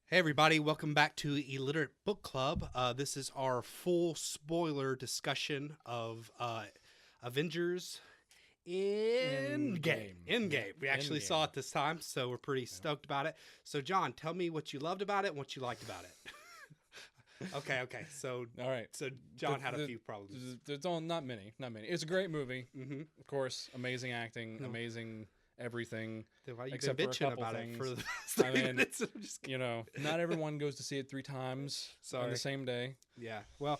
Hey everybody, welcome back to Illiterate Book Club. This is our full spoiler discussion of Avengers Endgame. Endgame. We actually saw it this time, so we're pretty stoked about it. So John, tell me what you loved about it and what you liked about it. Okay. So All right. So John had a few problems. There's not many. It's a great movie. Mm-hmm. Of course, amazing acting, amazing everything. Then why you been Except for a bitching couple about it things. for the past I 30 mean, minutes? I'm just kidding. Not everyone goes to see it 3 times in Sorry. the same day. Yeah. Well,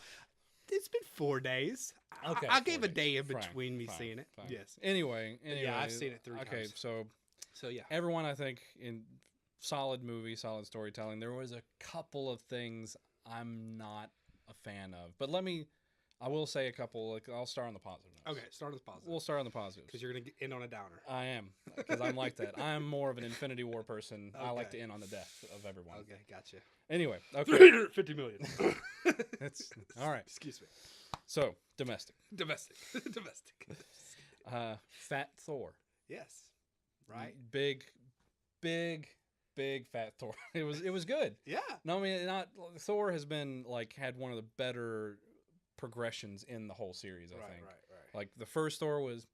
it's been 4 days. Okay, I gave 4 a day in days. between me Fine, seeing it. fine. Yes. Anyway, Yeah, I've seen it 3 Okay, times. So yeah. everyone, I think, in solid movie, solid storytelling. There was a couple of things I'm not a fan of, but I will say a couple. Like, I'll start on the positive notes. Okay, start with positive. We'll start on the positives. Because you're going to end on a downer. I am, because I'm like that. I'm more of an Infinity War person. I like Okay. to end on the death of everyone. Okay, gotcha. Anyway, okay. 350 million. That's all right. Excuse me. So, domestic. Domestic. Fat Thor. Yes. Right? Big fat Thor. It was good. Yeah. No, I mean, not Thor has been had one of the better progressions in the whole series, I think. Right. Like, the first Thor was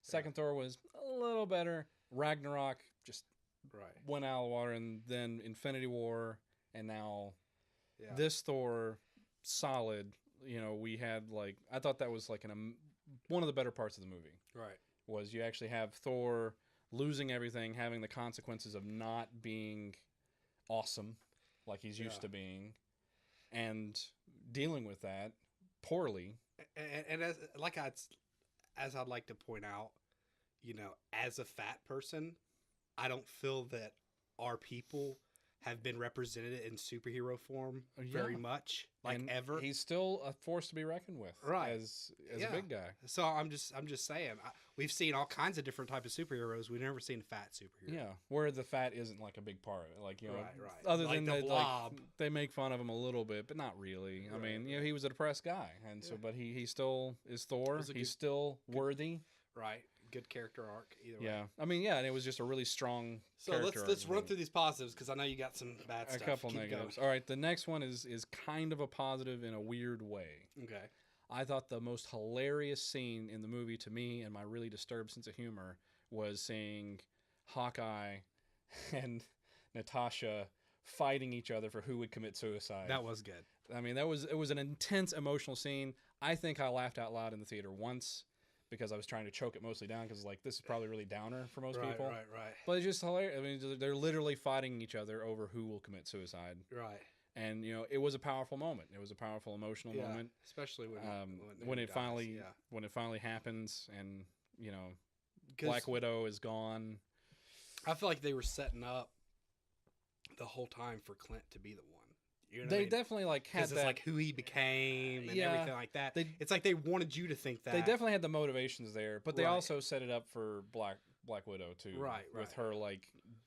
second Thor was a little better. Ragnarok just Right. went out of the water, and then Infinity War, and now Yeah. this Thor, solid. We had I thought that was one of the better parts of the movie Right. was you actually have Thor losing everything, having the consequences of not being awesome like he's used to being, and dealing with that poorly. And as I'd like to point out, as a fat person, I don't feel that our people have been represented in superhero form very much, And ever. He's still a force to be reckoned with, Right. as a big guy. So I'm just saying, we've seen all kinds of different types of superheroes. We've never seen a fat superhero. Yeah, where the fat isn't a big part of it. Right. Other Like than the that, Blob. they make fun of him a little bit, but not really. I mean, he was a depressed guy, and so, but he still is Thor. He's still worthy. Right. Good character arc either way. Yeah, I mean, and it was just a really strong. So let's run through these positives because I know you got some bad a stuff. couple Keep negatives. going. All right, the next one is kind of a positive in a weird way. Okay. I thought the most hilarious scene in the movie to me and my really disturbed sense of humor was seeing Hawkeye and Natasha fighting each other for who would commit suicide. That was good. I mean, it was an intense emotional scene. I think I laughed out loud in the theater once because I was trying to choke it mostly down because this is probably really downer for most people. Right. But it's just hilarious. I mean, they're literally fighting each other over who will commit suicide. Right. And it was a powerful moment. It was a powerful emotional moment, especially when it dies, finally happens, and 'Cause Black Widow is gone. I feel like they were setting up the whole time for Clint to be the one. You know what I They mean? definitely had It's that. who he became and Yeah. everything like that. They- It's like they wanted you to think that. They definitely had the motivations there, but they Right. also set it up for Black Widow too. Right. With her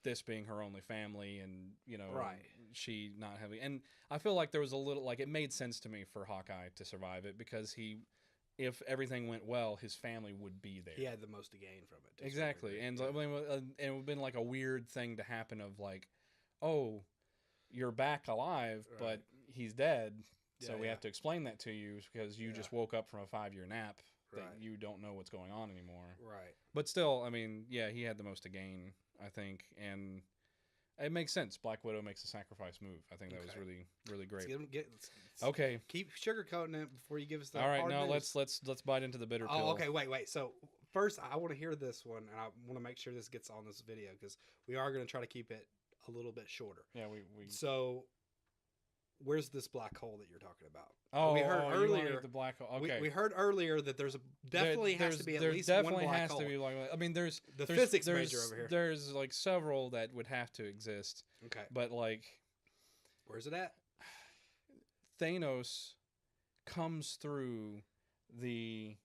this being her only family, and Right. she not having. And I feel like there was a little it made sense to me for Hawkeye to survive it because if everything went well, his family would be there. He had the most to gain from it. Exactly, and it would have been a weird thing to happen of oh, you're back alive, Right. but he's dead. So Yeah, we yeah. have to explain that to you because you just woke up from a 5-year nap that Right. you don't know what's going on anymore. Right. But still, I mean, he had the most to gain, I think, and it makes sense. Black Widow makes a sacrifice move. I think that was Okay. really, really great. Let's Okay, keep sugarcoating it before you give us the all right. hard Now news. let's bite into the bitter pill. Oh, okay. Wait. So first, I want to hear this one, and I want to make sure this gets on this video because we are going to try to keep it a little bit shorter. Yeah, we. So, where's this black hole that you're talking about? Oh, we heard you wanna earlier. get the black hole. Okay, We heard earlier that there's definitely has to be at least one black hole. to be I mean, there's The there's- physics there's, major over here. There's several that would have to exist, Okay. but Where's it at? Thanos comes through the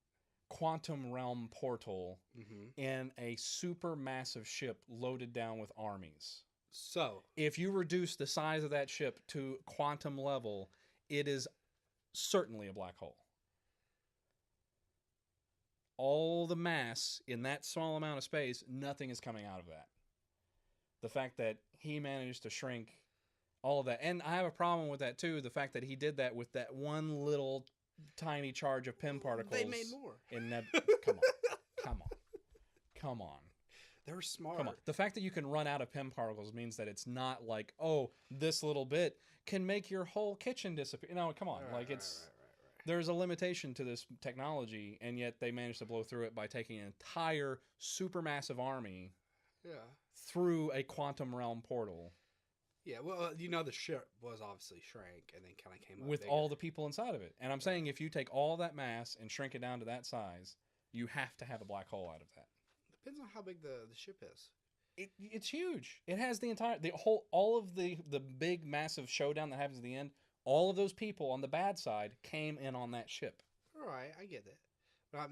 quantum realm portal Mm-hmm. in a super massive ship loaded down with armies. So, If you reduce the size of that ship to quantum level, it is certainly a black hole. All the mass in that small amount of space, nothing is coming out of that. The fact that he managed to shrink all of that. And I have a problem with that too. The fact that he did that with that one little tiny charge of Pym particles. They made more. Come on. Come on. Come on. They're smart. Come on. The fact that you can run out of Pym particles means that it's not like, oh, this little bit can make your whole kitchen disappear. No, come on. Right, there's a limitation to this technology, and yet they managed to blow through it by taking an entire supermassive army through a quantum realm portal. Yeah, well, the ship was obviously shrank and then kind of came up with bigger. all the people inside of it. And I'm saying if you take all that mass and shrink it down to that size, you have to have a black hole out of that. Depends on how big the ship is. It's huge. It has all of the big massive showdown that happens at the end. All of those people on the bad side came in on that ship. All right, I get that.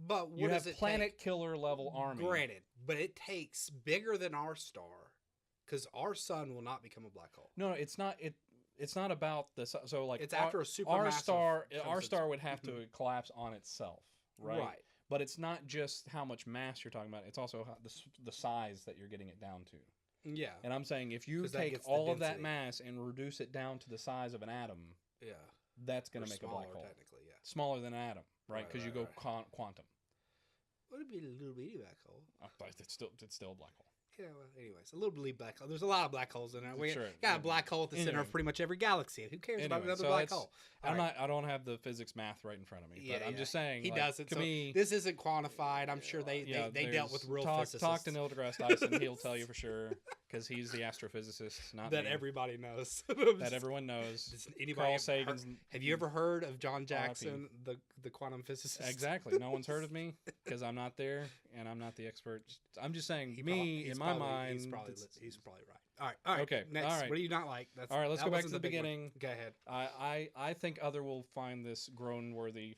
But what you does have it planet take? Killer level army. Granted, but it takes bigger than our star, because our sun will not become a black hole. No, it's not. It's not about the so like it's after a supermassive. Our star would have to collapse on itself, right? Right. But it's not just how much mass you're talking about. It's also the size that you're getting it down to. Yeah. And I'm saying if you take all of that mass and reduce it down to the size of an atom, that's going to make a black hole. Technically, yeah. Smaller than an atom, right? Because you go quantum. Would it be a little bitty black hole? It's still a black hole. Yeah, well, anyways, a little bitty black hole. There's a lot of black holes in there. We Sure. got a black hole at the center of pretty much every galaxy. Who cares about another black hole? I don't have the physics math right in front of me, but I'm just saying he doesn't. So this isn't quantified. I'm sure they dealt with real physicists. Talk to Neil deGrasse Tyson. He'll tell you for sure because he's the astrophysicist, not that me. Everybody knows. That everyone knows. Does anybody have you ever heard of John Jackson, the quantum physicist? Exactly. No one's heard of me because I'm not there and I'm not the expert. I'm just saying, in my mind, he's probably right. All right. Okay. Next, all right. what do you not like? All right. Let's go back to the beginning. Go ahead. I think other will find this groan worthy.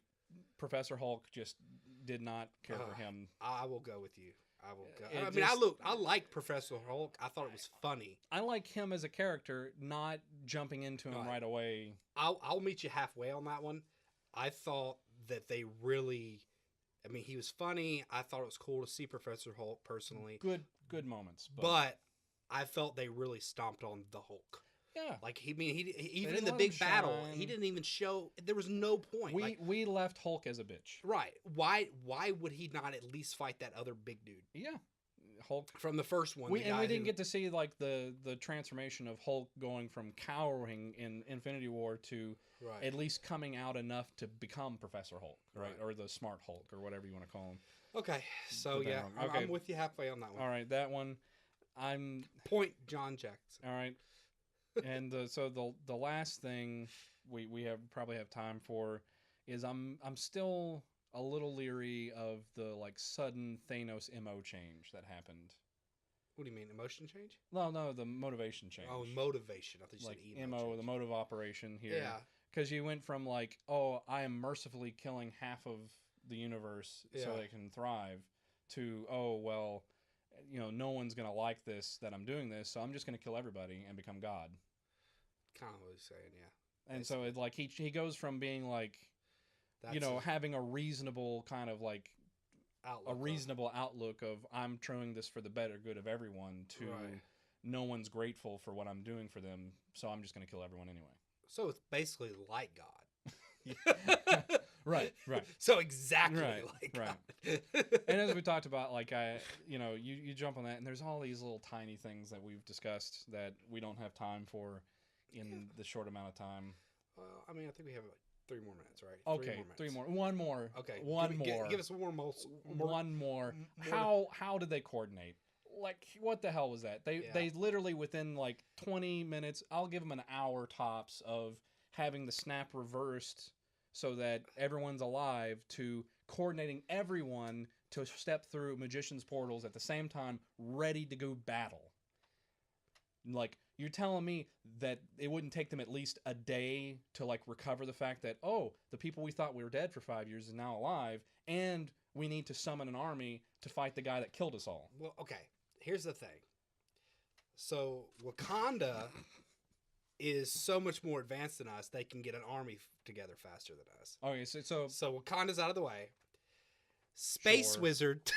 Professor Hulk just did not care for him. I will go with you. I will go. I like Professor Hulk. I thought it was funny. I like him as a character, not jumping into him right away. I'll meet you halfway on that one. I thought that they really. I mean, he was funny. I thought it was cool to see Professor Hulk personally. Good moments. But I felt they really stomped on the Hulk. Yeah. Like, he even in the big battle, he didn't even show. There was no point. We left Hulk as a bitch. Right. Why would he not at least fight that other big dude? Yeah. Hulk. From the first one. We didn't get to see, like, the transformation of Hulk going from cowering in Infinity War to at least coming out enough to become Professor Hulk, right? Or the Smart Hulk, or whatever you want to call him. Okay. So, yeah. I'm with you halfway on that one. All right. That one. Point John Jackson. All right. And the last thing we probably have time for is I'm still a little leery of the like sudden Thanos MO change that happened. What do you mean, emotion change? No, the motivation change. Oh, motivation. I thought you like said MO, change. The mode of operation here. Yeah. Because you went from like, oh, I am mercifully killing half of the universe so they can thrive, to, oh, well, no one's going to like this, that I'm doing this, so I'm just going to kill everybody and become God. Kind of what he's saying, yeah. And basically. So it like he goes from being like, having a reasonable kind of like outlook of I'm trying this for the better good of everyone to no one's grateful for what I'm doing for them, so I'm just going to kill everyone anyway. So it's basically like God. Right. So exactly like God. And as we talked about, like you jump on that, and there's all these little tiny things that we've discussed that we don't have time for in the short amount of time. Well, I mean, I think we have 3 more minutes, right? Okay, 3 more. One more. Okay, one more. Give us one more. How did they coordinate? Like, what the hell was that? They literally within like 20 minutes, I'll give them an hour tops of having the snap reversed so that everyone's alive, to coordinating everyone to step through magician's portals at the same time, ready to go battle. Like, you're telling me that it wouldn't take them at least a day to like recover the fact that, oh, the people we thought we were dead for 5 years is now alive, and we need to summon an army to fight the guy that killed us all. Well, okay. Here's the thing. So Wakanda is so much more advanced than us. They can get an army together faster than us. Okay, so Wakanda's out of the way. Space Wizard.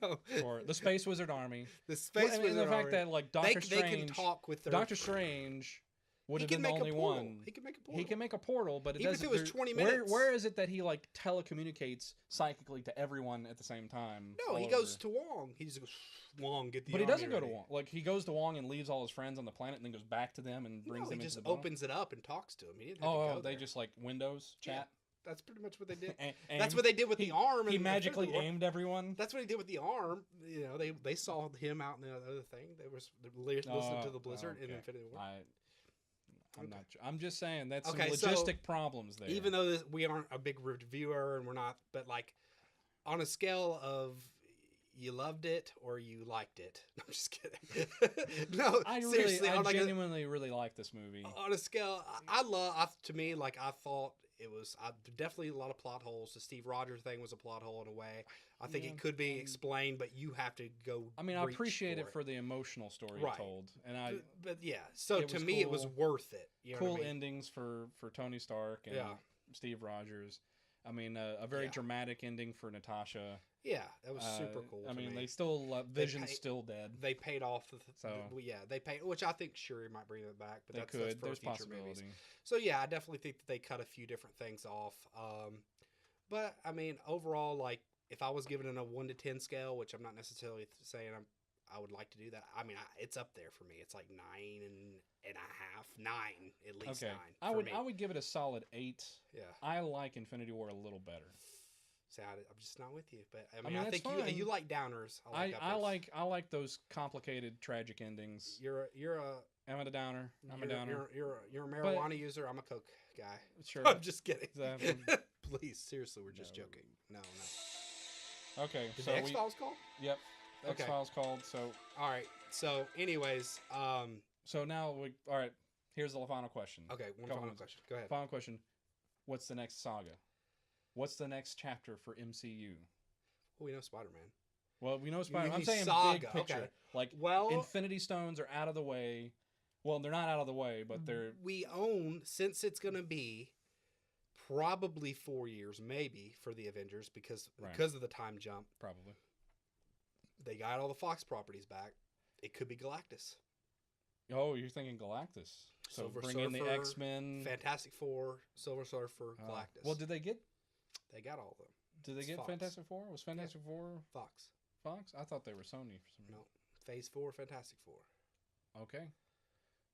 no. for the Space Wizard Army. The Space and Wizard the fact Army, that like they can talk with their. Doctor Strange would He have can been the make a only portal. one. He can make a portal. He can make a portal, but it Even if doesn't. it was 20 minutes. Where is it that he like telecommunicates psychically to everyone at the same time? No, all he over? goes to Wong. He just goes, Wong, get the. But he army doesn't go to ready." Wong. Like he goes to Wong and leaves all his friends on the planet, and then goes back to them and brings No, them he into just the bone. opens it up and talks to him. He didn't have to Oh, go they there. just like Windows Yeah. chat. That's pretty much what they did. And That's what they did with the arm. He in magically Infinity War. aimed everyone. That's what he did with the arm. You know, they saw him out in the other thing. They were listening to the blizzard in okay. Infinity War. I'm Okay. not. I'm just saying that's Okay, some so logistic problems there. Even though we aren't a big reviewer and we're not, but like on a scale of you loved it or you liked it. No, I'm just kidding. No, seriously, I on like genuinely really like this movie. on a scale, to me, like I thought it was definitely a lot of plot holes. The Steve Rogers thing was a plot hole in a way. I think it could be explained, but you have to go. I mean, I reach appreciate it it for the emotional story Right. it told, and but yeah. So it to was me, it was cool. worth it. You know cool what I mean? endings for Tony Stark and Yeah. Steve Rogers. I mean, a very Yeah. dramatic ending for Natasha. Yeah, that was super cool. I to mean, me. they still Vision's pay- still dead. They paid off. They paid, which I think Shuri might bring it back, but They that's could. for There's future possibility. movies. So yeah, I definitely think that they cut a few different things off. But I mean, overall, like if I was given it a 1 to 10 scale, which I'm not necessarily saying I would like to do that. I mean, it's up there for me. It's like 9.5, 9 at least. Okay, 9. For me. I would give it a solid 8. Yeah. I like Infinity War a little better. See, I'm just not with you, but I mean, I that's think fine. you like downers. I uppers. like those complicated tragic endings. You're a I'm a downer. I'm a downer. You're a marijuana user. I'm a coke guy. Sure. I'm just kidding. Exactly. Please, seriously, we're just No. joking. No. Okay, Is so the X Files called? Yep. Okay. X Files called. So All right. So, anyways, so now all right. Here's the final question. okay. One Couple final minutes. question. Go ahead. Final question. What's the next saga? What's the next chapter for MCU? Well, we know Spider Man. Well, we know Spider. mean I'm saying saga, big picture. okay. Like Well, Infinity Stones are out of the way. Well, they're not out of the way, but they're we own since it's going to be probably 4 years, maybe for the Avengers because Right. of the time jump. probably. They got all the Fox properties back. It could be Galactus, Oh, you're thinking Galactus. So Silver bring in the Surfer, X-Men. Fantastic Four, Silver Surfer, Oh. Galactus. Well, did they get They got all of them. It's get Fox. Fantastic Four? Was Fantastic Four Fox. Fox? I thought they were Sony for some reason. No. Phase 4, Fantastic Four. Okay.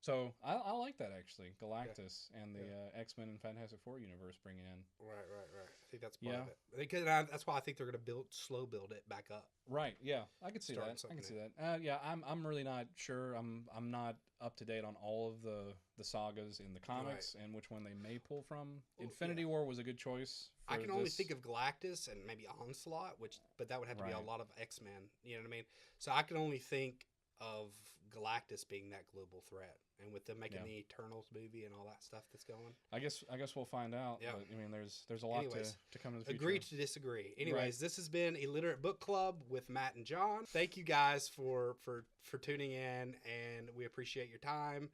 So I like that actually, Galactus and the X-Men and Fantastic Four universe bringing in. Right. I think that's part Yeah. of it. That's why I think they're going to slow build it back up. Right. Yeah, I could see Starting that. I something can see that. Yeah, I'm really not sure. I'm not up to date on all of the sagas in the comics and which one they may pull from. Well, Infinity War was a good choice. I for can only this. think of Galactus and maybe Onslaught, but that would have to be a Right. lot of X-Men. You know what I mean? So I can only think of Galactus being that global threat, and with them making Yeah. the Eternals movie and all that stuff that's going. I guess we'll find out. Yeah. But, I mean, there's a lot Anyways, to come in the future. Agree to disagree. Anyways, This has been Illiterate Book Club with Matt and John. Thank you guys for tuning in, and we appreciate your time.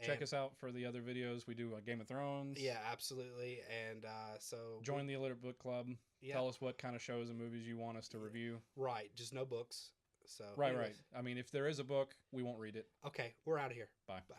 Check us out for the other videos. We do Game of Thrones. Yeah, absolutely. And so Join the Illiterate Book Club. Yeah. Tell us what kind of shows and movies you want us to review. Right, just no books. So Right. anyways. I mean, if there is a book, we won't read it. Okay, we're out of here. Bye. Bye.